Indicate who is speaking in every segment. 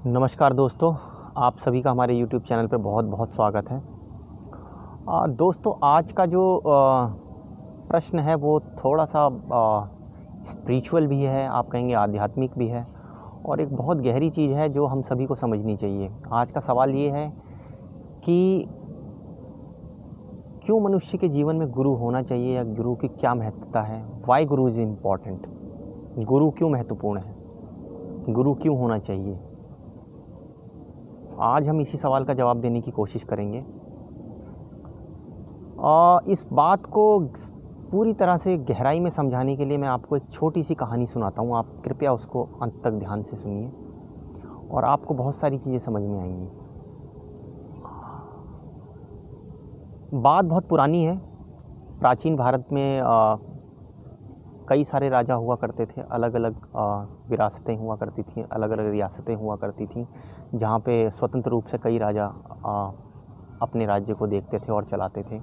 Speaker 1: नमस्कार दोस्तों, आप सभी का हमारे YouTube चैनल पे बहुत बहुत स्वागत है। दोस्तों, आज का जो प्रश्न है वो थोड़ा सा स्पिरिचुअल भी है, आप कहेंगे आध्यात्मिक भी है, और एक बहुत गहरी चीज़ है जो हम सभी को समझनी चाहिए। आज का सवाल ये है कि क्यों मनुष्य के जीवन में गुरु होना चाहिए या गुरु की क्या महत्वता है। Y Guru is important. गुरु क्यों महत्वपूर्ण है, गुरु क्यों होना चाहिए। आज हम इसी सवाल का जवाब देने की कोशिश करेंगे। इस बात को पूरी तरह से गहराई में समझाने के लिए मैं आपको एक छोटी सी कहानी सुनाता हूँ। आप कृपया उसको अंत तक ध्यान से सुनिए और आपको बहुत सारी चीज़ें समझ में आएंगी। बात बहुत पुरानी है। प्राचीन भारत में कई सारे राजा हुआ करते थे, अलग अलग विरासतें हुआ करती थी, अलग अलग रियासतें हुआ करती थी, जहाँ पे स्वतंत्र रूप से कई राजा अपने राज्य को देखते थे और चलाते थे।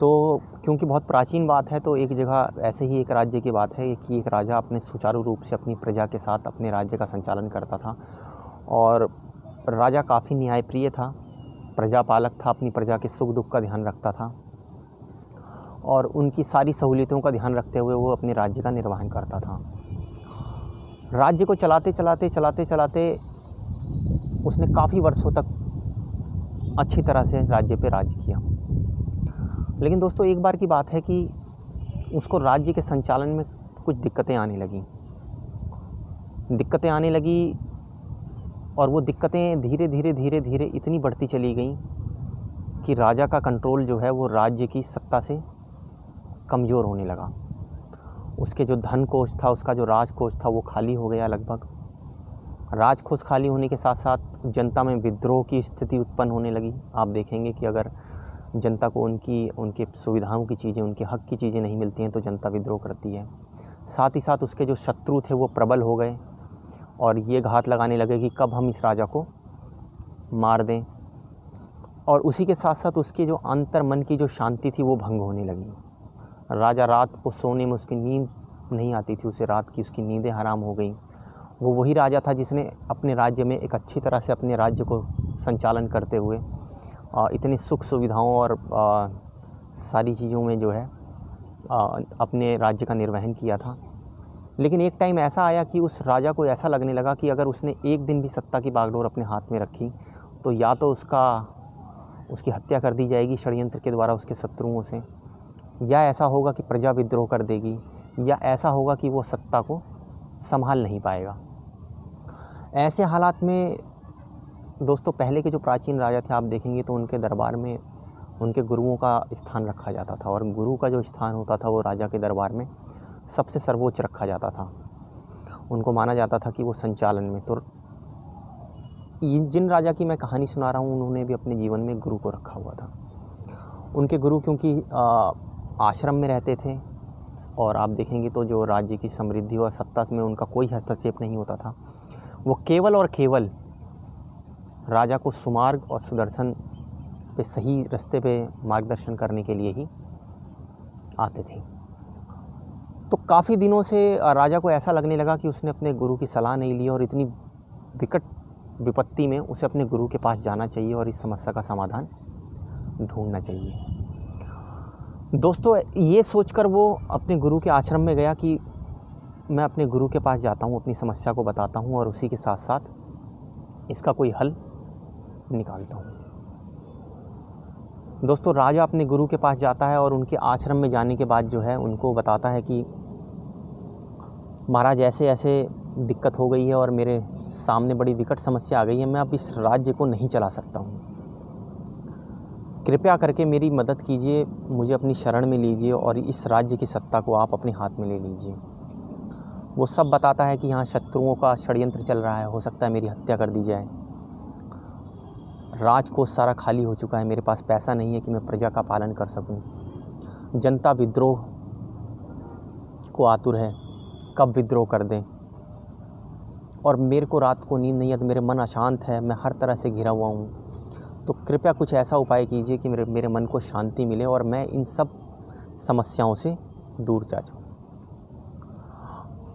Speaker 1: तो क्योंकि बहुत प्राचीन बात है, तो एक जगह ऐसे ही एक राज्य की बात है कि एक राजा अपने सुचारू रूप से अपनी प्रजा के साथ अपने राज्य का संचालन करता था, और राजा काफ़ी न्यायप्रिय था, प्रजापालक था, अपनी प्रजा के सुख दुख का ध्यान रखता था और उनकी सारी सहूलियतों का ध्यान रखते हुए वो अपने राज्य का निर्वहन करता था। राज्य को चलाते चलाते उसने काफ़ी वर्षों तक अच्छी तरह से राज्य पे राज किया। लेकिन दोस्तों, एक बार की बात है कि उसको राज्य के संचालन में कुछ दिक्कतें आने लगी और वो दिक्कतें धीरे धीरे इतनी बढ़ती चली गई कि राजा का कंट्रोल जो है वो राज्य की सत्ता से कमज़ोर होने लगा। उसके जो धन कोष था, उसका जो राजकोष था, वो खाली हो गया लगभग। राजकोष खाली होने के साथ साथ जनता में विद्रोह की स्थिति उत्पन्न होने लगी। आप देखेंगे कि अगर जनता को उनके सुविधाओं की चीज़ें, उनके हक की चीज़ें नहीं मिलती हैं तो जनता विद्रोह करती है। साथ ही साथ उसके जो शत्रु थे वो प्रबल हो गए और ये घात लगाने लगे कि कब हम इस राजा को मार दें, और उसी के साथ साथ उसके जो अंतर मन की जो शांति थी वो भंग होने लगी। राजा रात को सोने में उसकी नींद नहीं आती थी, उसे रात की उसकी नींदें हराम हो गई। वो वही राजा था जिसने अपने राज्य में एक अच्छी तरह से अपने राज्य को संचालन करते हुए इतनी सुख सुविधाओं और सारी चीज़ों में जो है अपने राज्य का निर्वहन किया था। लेकिन एक टाइम ऐसा आया कि उस राजा को ऐसा लगने लगा कि अगर उसने एक दिन भी सत्ता की बागडोर अपने हाथ में रखी तो या तो उसकी हत्या कर दी जाएगी षड्यंत्र के द्वारा उसके शत्रुओं से, या ऐसा होगा कि प्रजा विद्रोह कर देगी, या ऐसा होगा कि वो सत्ता को संभाल नहीं पाएगा। ऐसे हालात में दोस्तों, पहले के जो प्राचीन राजा थे आप देखेंगे तो उनके दरबार में उनके गुरुओं का स्थान रखा जाता था, और गुरु का जो स्थान होता था वो राजा के दरबार में सबसे सर्वोच्च रखा जाता था। उनको माना जाता था कि वो संचालन में, तो जिन राजा की मैं कहानी सुना रहा हूँ उन्होंने भी अपने जीवन में गुरु को रखा हुआ था। उनके गुरु क्योंकि आश्रम में रहते थे, और आप देखेंगे तो जो राज्य की समृद्धि और सत्ता में उनका कोई हस्तक्षेप नहीं होता था। वो केवल और केवल राजा को सुमार्ग और सुदर्शन पे, सही रास्ते पे मार्गदर्शन करने के लिए ही आते थे। तो काफ़ी दिनों से राजा को ऐसा लगने लगा कि उसने अपने गुरु की सलाह नहीं ली, और इतनी विकट विपत्ति में उसे अपने गुरु के पास जाना चाहिए और इस समस्या का समाधान ढूंढना चाहिए। दोस्तों, ये सोचकर वो अपने गुरु के आश्रम में गया कि मैं अपने गुरु के पास जाता हूँ, अपनी समस्या को बताता हूँ और उसी के साथ साथ इसका कोई हल निकालता हूँ। दोस्तों, राजा अपने गुरु के पास जाता है और उनके आश्रम में जाने के बाद जो है उनको बताता है कि महाराज, ऐसे ऐसे दिक्कत हो गई है और मेरे सामने बड़ी विकट समस्या आ गई है, मैं अब इस राज्य को नहीं चला सकता हूँ, कृपया करके मेरी मदद कीजिए, मुझे अपनी शरण में लीजिए और इस राज्य की सत्ता को आप अपने हाथ में ले लीजिए। वो सब बताता है कि यहाँ शत्रुओं का षड्यंत्र चल रहा है, हो सकता है मेरी हत्या कर दी जाए, राजकोष सारा खाली हो चुका है, मेरे पास पैसा नहीं है कि मैं प्रजा का पालन कर सकूं, जनता विद्रोह को आतुर है, कब विद्रोह कर दें, और मेरे को रात को नींद नहीं है, तो मेरे मन अशांत है, मैं हर तरह से घिरा हुआ हूँ, तो कृपया कुछ ऐसा उपाय कीजिए कि मेरे मन को शांति मिले और मैं इन सब समस्याओं से दूर जा जाऊँ।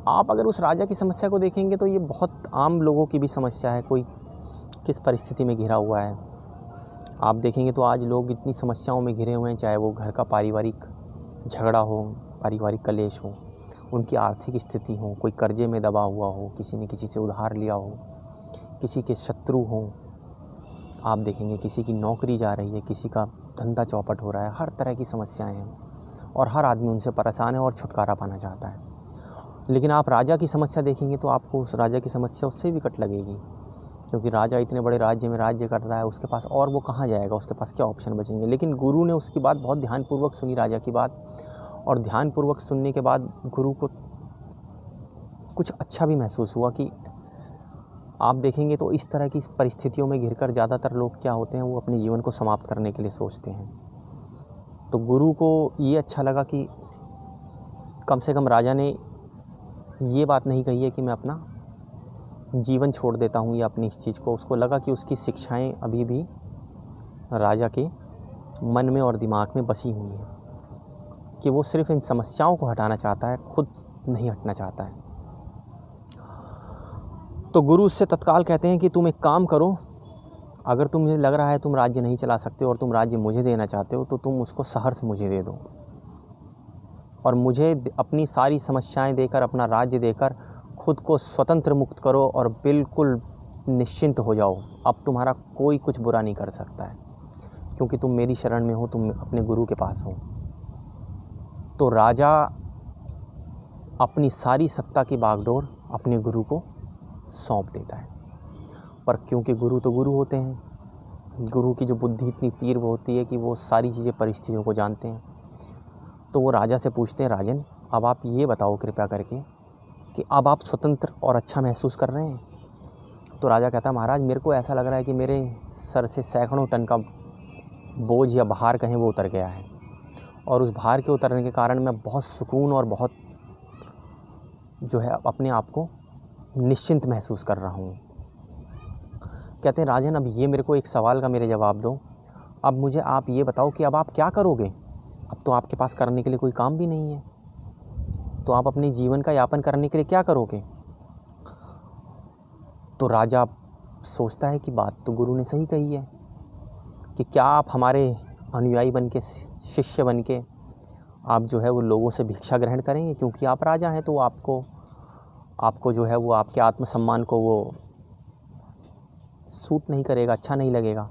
Speaker 1: आप अगर उस राजा की समस्या को देखेंगे तो ये बहुत आम लोगों की भी समस्या है। कोई किस परिस्थिति में घिरा हुआ है आप देखेंगे तो आज लोग इतनी समस्याओं में घिरे हुए हैं, चाहे वो घर का पारिवारिक झगड़ा हो, पारिवारिक कलेश हो, उनकी आर्थिक स्थिति हो, कोई कर्जे में दबा हुआ हो, किसी ने किसी से उधार लिया हो, किसी के शत्रु हों, आप देखेंगे किसी की नौकरी जा रही है, किसी का धंधा चौपट हो रहा है। हर तरह की समस्याएं हैं और हर आदमी उनसे परेशान है और छुटकारा पाना चाहता है। लेकिन आप राजा की समस्या देखेंगे तो आपको उस राजा की समस्या उससे भी कट लगेगी, क्योंकि राजा इतने बड़े राज्य में राज्य करता है, उसके पास और वो कहाँ जाएगा, उसके पास क्या ऑप्शन बचेंगे। लेकिन गुरु ने उसकी बात बहुत ध्यानपूर्वक सुनी, राजा की बात, और ध्यानपूर्वक सुनने के बाद गुरु को कुछ अच्छा भी महसूस हुआ। कि आप देखेंगे तो इस तरह की परिस्थितियों में घिरकर ज़्यादातर लोग क्या होते हैं, वो अपने जीवन को समाप्त करने के लिए सोचते हैं। तो गुरु को ये अच्छा लगा कि कम से कम राजा ने ये बात नहीं कही है कि मैं अपना जीवन छोड़ देता हूँ या अपनी इस चीज़ को। उसको लगा कि उसकी शिक्षाएं अभी भी राजा के मन में और दिमाग में बसी हुई हैं, कि वो सिर्फ इन समस्याओं को हटाना चाहता है, खुद नहीं हटना चाहता है। तो गुरु उससे तत्काल कहते हैं कि तुम एक काम करो, अगर तुम्हें लग रहा है तुम राज्य नहीं चला सकते और तुम राज्य मुझे देना चाहते हो, तो तुम उसको सहर्ष मुझे दे दो और मुझे अपनी सारी समस्याएं देकर, अपना राज्य देकर खुद को स्वतंत्र मुक्त करो और बिल्कुल निश्चिंत हो जाओ। अब तुम्हारा कोई कुछ बुरा नहीं कर सकता है, क्योंकि तुम मेरी शरण में हो, तुम अपने गुरु के पास हो। तो राजा अपनी सारी सत्ता की बागडोर अपने गुरु को सौंप देता है। पर क्योंकि गुरु तो गुरु होते हैं, गुरु की जो बुद्धि इतनी तीव्र होती है कि वो सारी चीज़ें, परिस्थितियों को जानते हैं। तो वो राजा से पूछते हैं, राजन अब आप ये बताओ कृपया करके कि अब आप स्वतंत्र और अच्छा महसूस कर रहे हैं। तो राजा कहता है, महाराज मेरे को ऐसा लग रहा है कि मेरे सर से सैकड़ों टन का बोझ या भार कहें वो उतर गया है, और उस भार के उतरने के कारण मैं बहुत सुकून और बहुत जो है अपने आप को निश्चिंत महसूस कर रहा हूँ। कहते हैं, राजन अब ये मेरे को एक सवाल का मेरे जवाब दो। अब मुझे आप ये बताओ कि अब आप क्या करोगे। अब तो आपके पास करने के लिए कोई काम भी नहीं है, तो आप अपने जीवन का यापन करने के लिए क्या करोगे। तो राजा सोचता है कि बात तो गुरु ने सही कही है, कि क्या आप हमारे अनुयायी बन के, शिष्य बन के आप जो है वो लोगों से भिक्षा ग्रहण करेंगे, क्योंकि आप राजा हैं, तो आपको जो है वो आपके आत्मसम्मान को वो सूट नहीं करेगा, अच्छा नहीं लगेगा,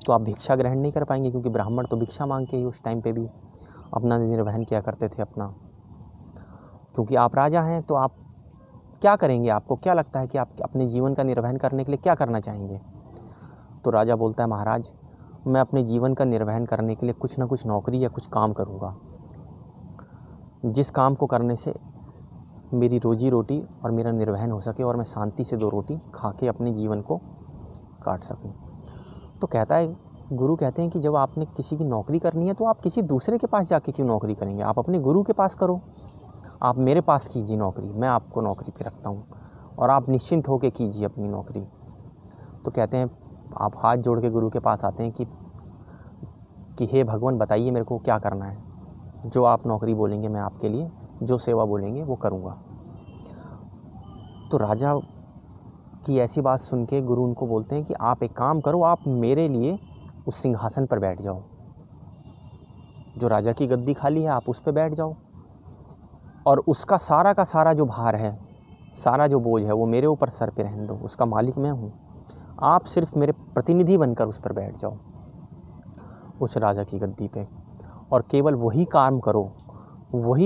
Speaker 1: तो आप भिक्षा ग्रहण नहीं कर पाएंगे, क्योंकि ब्राह्मण तो भिक्षा मांग के ही उस टाइम पे भी अपना निर्वहन किया करते थे अपना। क्योंकि आप राजा हैं तो आप क्या करेंगे, आपको क्या लगता है कि आप अपने जीवन का निर्वहन करने के लिए क्या करना चाहेंगे। तो राजा बोलता है, महाराज मैं अपने जीवन का निर्वहन करने के लिए कुछ ना कुछ नौकरी या कुछ काम करूँगा, जिस काम को करने से मेरी रोजी रोटी और मेरा निर्वहन हो सके और मैं शांति से 2 रोटी खा के अपने जीवन को काट सकूं। तो कहता है, गुरु कहते हैं कि जब आपने किसी की नौकरी करनी है तो आप किसी दूसरे के पास जाके क्यों नौकरी करेंगे, आप अपने गुरु के पास करो। आप मेरे पास कीजिए नौकरी, मैं आपको नौकरी पे रखता हूँ और आप निश्चिंत होकर कीजिए अपनी नौकरी। तो कहते हैं, आप हाथ जोड़ के गुरु के पास आते हैं कि हे भगवान बताइए मेरे को क्या करना है, जो आप नौकरी बोलेंगे मैं आपके लिए, जो सेवा बोलेंगे वो करूँगा। तो राजा की ऐसी बात सुन के गुरु उनको बोलते हैं कि आप एक काम करो, आप मेरे लिए उस सिंहासन पर बैठ जाओ, जो राजा की गद्दी खाली है आप उस पर बैठ जाओ, और उसका सारा का सारा जो भार है, सारा जो बोझ है वो मेरे ऊपर सर पे रहने दो, उसका मालिक मैं हूँ, आप सिर्फ मेरे प्रतिनिधि बनकर उस पर बैठ जाओ, उस राजा की गद्दी पे, और केवल वही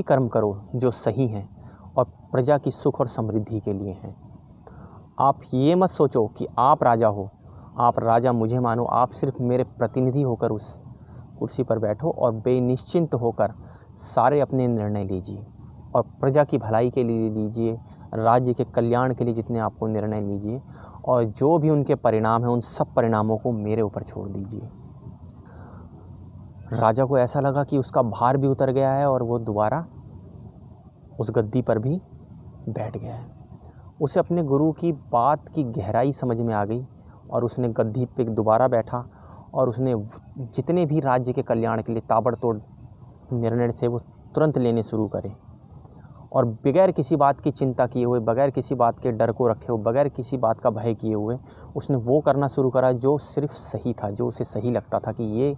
Speaker 1: कर्म करो जो सही हैं और प्रजा की सुख और समृद्धि के लिए हैं। आप ये मत सोचो कि आप राजा हो, आप राजा मुझे मानो, आप सिर्फ मेरे प्रतिनिधि होकर उस कुर्सी पर बैठो और बेनिश्चिंत होकर सारे अपने निर्णय लीजिए और प्रजा की भलाई के लिए लीजिए, राज्य के कल्याण के लिए जितने आपको निर्णय लीजिए, और जो भी उनके परिणाम हैं उन सब परिणामों को मेरे ऊपर छोड़ दीजिए। राजा को ऐसा लगा कि उसका भार भी उतर गया है और वो दोबारा उस गद्दी पर भी बैठ गया है। उसे अपने गुरु की बात की गहराई समझ में आ गई और उसने गद्दी पे दोबारा बैठा और उसने जितने भी राज्य के कल्याण के लिए ताबड़तोड़ निर्णय थे वो तुरंत लेने शुरू करे, और बगैर किसी बात की चिंता किए हुए, बगैर किसी बात के डर को रखे हुए, बगैर किसी बात का भय किए हुए उसने वो करना शुरू करा जो सिर्फ सही था, जो उसे सही लगता था कि ये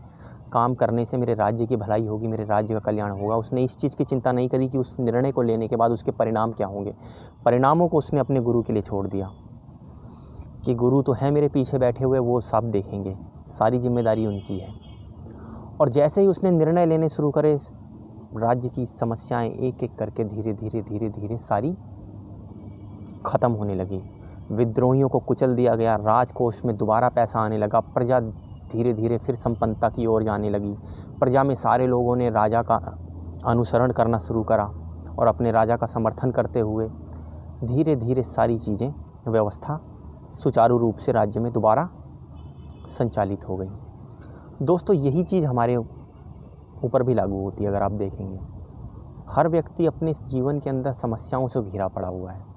Speaker 1: काम करने से मेरे राज्य की भलाई होगी, मेरे राज्य का कल्याण होगा। उसने इस चीज़ की चिंता नहीं करी कि उस निर्णय को लेने के बाद उसके परिणाम क्या होंगे। परिणामों को उसने अपने गुरु के लिए छोड़ दिया कि गुरु तो है मेरे पीछे बैठे हुए, वो सब देखेंगे, सारी जिम्मेदारी उनकी है। और जैसे ही उसने निर्णय लेने शुरू करे, राज्य की समस्याएं एक एक करके धीरे धीरे धीरे धीरे सारी ख़त्म होने लगी। विद्रोहियों को कुचल दिया गया, राजकोष में दोबारा पैसा आने लगा, प्रजा धीरे धीरे फिर संपन्नता की ओर जाने लगी। प्रजा में सारे लोगों ने राजा का अनुसरण करना शुरू करा और अपने राजा का समर्थन करते हुए धीरे धीरे सारी चीज़ें, व्यवस्था सुचारू रूप से राज्य में दोबारा संचालित हो गई। दोस्तों, यही चीज़ हमारे ऊपर भी लागू होती है। अगर आप देखेंगे, हर व्यक्ति अपने जीवन के अंदर समस्याओं से घिरा पड़ा हुआ है।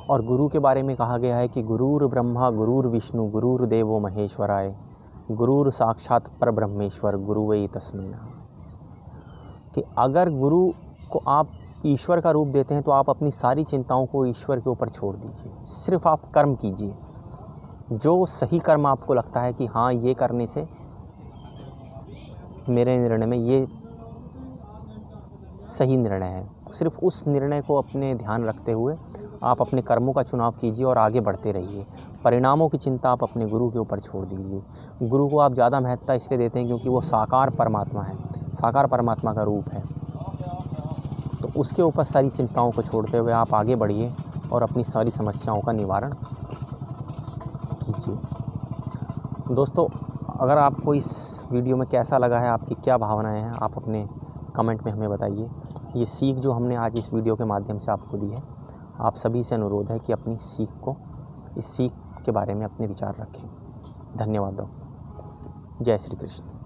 Speaker 1: और गुरु के बारे में कहा गया है कि गुरुर ब्रह्मा गुरुर विष्णु गुरुर देवो महेश्वराय गुरुर साक्षात परब्रह्मेश्वर गुरुवे तस्मै नमः। कि अगर गुरु को आप ईश्वर का रूप देते हैं तो आप अपनी सारी चिंताओं को ईश्वर के ऊपर छोड़ दीजिए। सिर्फ आप कर्म कीजिए, जो सही कर्म आपको लगता है कि हाँ, ये करने से मेरे निर्णय में ये सही निर्णय है, सिर्फ उस निर्णय को अपने ध्यान रखते हुए आप अपने कर्मों का चुनाव कीजिए और आगे बढ़ते रहिए। परिणामों की चिंता आप अपने गुरु के ऊपर छोड़ दीजिए। गुरु को आप ज़्यादा महत्वता इसलिए देते हैं क्योंकि वो साकार परमात्मा है, साकार परमात्मा का रूप है। तो उसके ऊपर सारी चिंताओं को छोड़ते हुए आप आगे बढ़िए और अपनी सारी समस्याओं का निवारण कीजिए। दोस्तों, अगर आपको इस वीडियो में कैसा लगा है, आपकी क्या भावनाएं हैं, आप अपने कमेंट में हमें बताइए। ये सीख जो हमने आज इस वीडियो के माध्यम से आपको दी है, आप सभी से अनुरोध है कि अपनी सीख को, इस सीख के बारे में अपने विचार रखें। धन्यवाद। जय श्री कृष्ण।